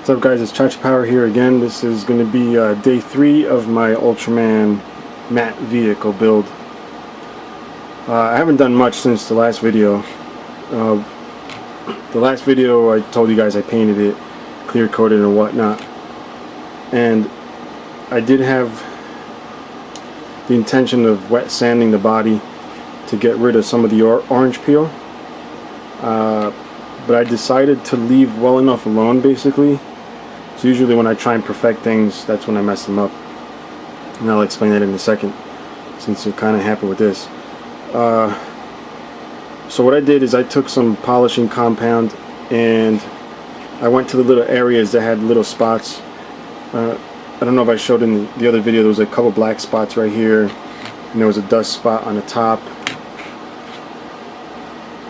What's up guys, it's Chacha Power here again. This is going to be day 3 of my Ultraman MAT vehicle build. I haven't done much since the last video. The last video I told you guys I painted it, clear coated and whatnot. And I did have the intention of wet sanding the body to get rid of some of the orange peel. But I decided to leave well enough alone basically. So usually when I try and perfect things, that's when I mess them up. And I'll explain that in a second, since you're kind of happy with this. So what I did is I took some polishing compound and I went to the little areas that had little spots. I don't know if I showed in the other video, there was a couple black spots right here, and there was a dust spot on the top.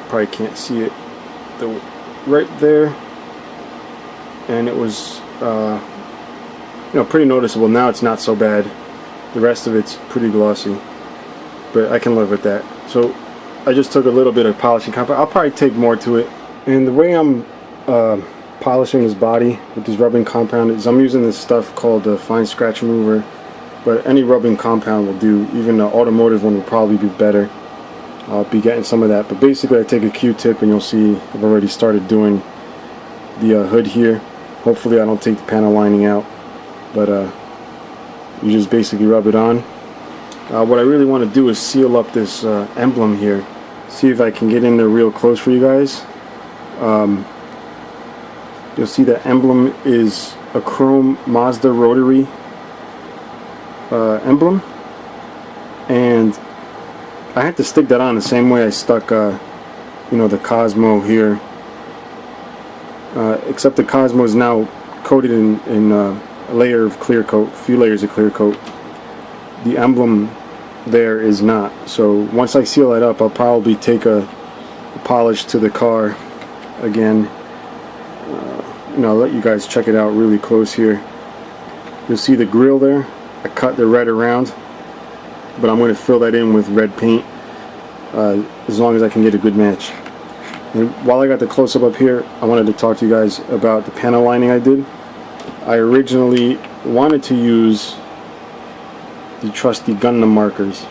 Probably can't see it. Right there, and it was pretty noticeable. Now it's not so bad. The rest of it's pretty glossy, but I can live with that. So I just took a little bit of polishing compound. I'll probably take more to it. And the way I'm polishing this body with this rubbing compound is I'm using this stuff called the fine scratch remover, but any rubbing compound will do. Even the automotive one will probably be better. I'll be getting some of that, but basically I take a Q-tip and you'll see I've already started doing the hood here. Hopefully I don't take the panel lining out, but you just basically rub it on. What I really want to do is seal up this emblem here. See if I can get in there real close for you guys. You'll see the emblem is a chrome Mazda rotary emblem, and I had to stick that on the same way I stuck the Cosmo here, except the Cosmo is now coated in a layer of clear coat, a few layers of clear coat. The emblem there is not. So once I seal that up, I'll probably take a polish to the car again. I'll let you guys check it out really close here. You'll see the grill there. I cut the red around, but I'm going to fill that in with red paint as long as I can get a good match. And while I got the close-up up here, I wanted to talk to you guys about the panel lining I did. I originally wanted to use the trusty Gundam markers.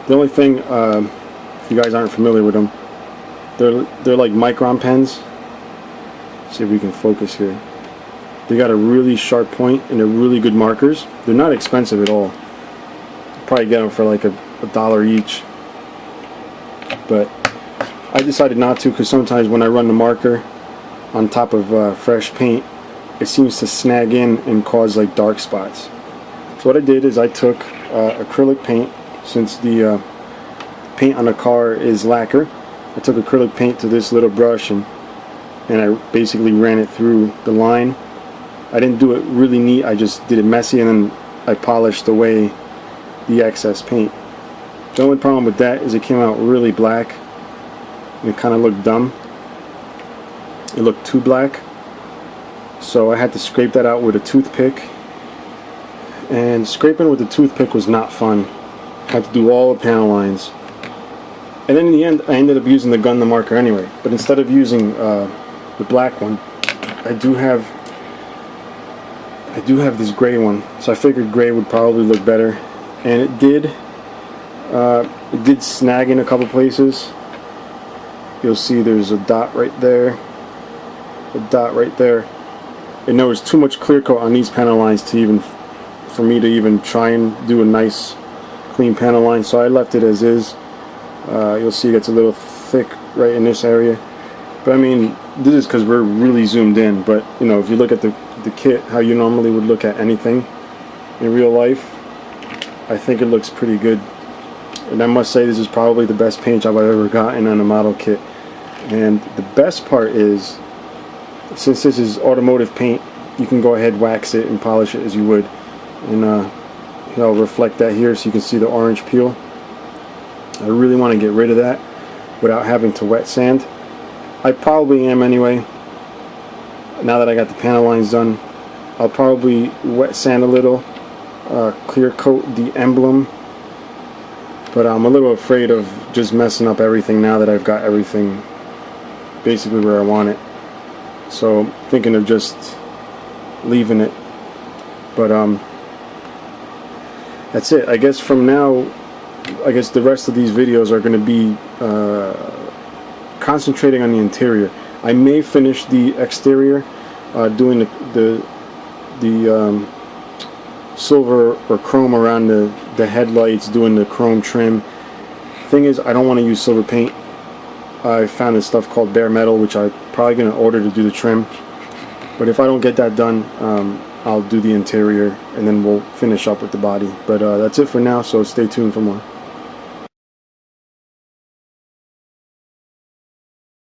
The only thing, if you guys aren't familiar with them, they're like micron pens. See if we can focus here. They got a really sharp point and they're really good markers. They're not expensive at all. Probably get them for like $1 each, but I decided not to because sometimes when I run the marker on top of fresh paint, it seems to snag in and cause like dark spots. So what I did is I took acrylic paint. Since the paint on the car is lacquer, I took acrylic paint to this little brush and I basically ran it through the line. I didn't do it really neat, I just did it messy, and then I polished away the excess paint. The only problem with that is it came out really black and it kind of looked dumb. It looked too black, so I had to scrape that out with a toothpick, and scraping with the toothpick was not fun. I had to do all the panel lines, and then in the end I ended up using the Gundam marker anyway, but instead of using the black one, I do have this gray one, so I figured gray would probably look better. And it did snag in a couple places. You'll see there's a dot right there, a dot right there, and there was too much clear coat on these panel lines for me to even try and do a nice clean panel line, so I left it as is. You'll see it gets a little thick right in this area, but I mean, this is because we're really zoomed in, but if you look at the kit, how you normally would look at anything in real life, I think it looks pretty good. And I must say, this is probably the best paint job I've ever gotten on a model kit. And the best part is, since this is automotive paint, you can go ahead, wax it and polish it as you would, and I'll reflect that here so you can see the orange peel. I really want to get rid of that without having to wet sand. I probably am anyway. Now that I got the panel lines done, I'll probably wet sand a little, clear coat the emblem, but I'm a little afraid of just messing up everything now that I've got everything basically where I want it. so I'm thinking of just leaving it. But that's it. I guess from now, I guess the rest of these videos are going to be concentrating on the interior. I may finish the exterior, doing the silver or chrome around the headlights, doing the chrome trim. Thing is, I don't want to use silver paint. I found this stuff called bare metal, which I'm probably going to order to do the trim. But if I don't get that done, I'll do the interior, and then we'll finish up with the body. But that's it for now, so stay tuned for more.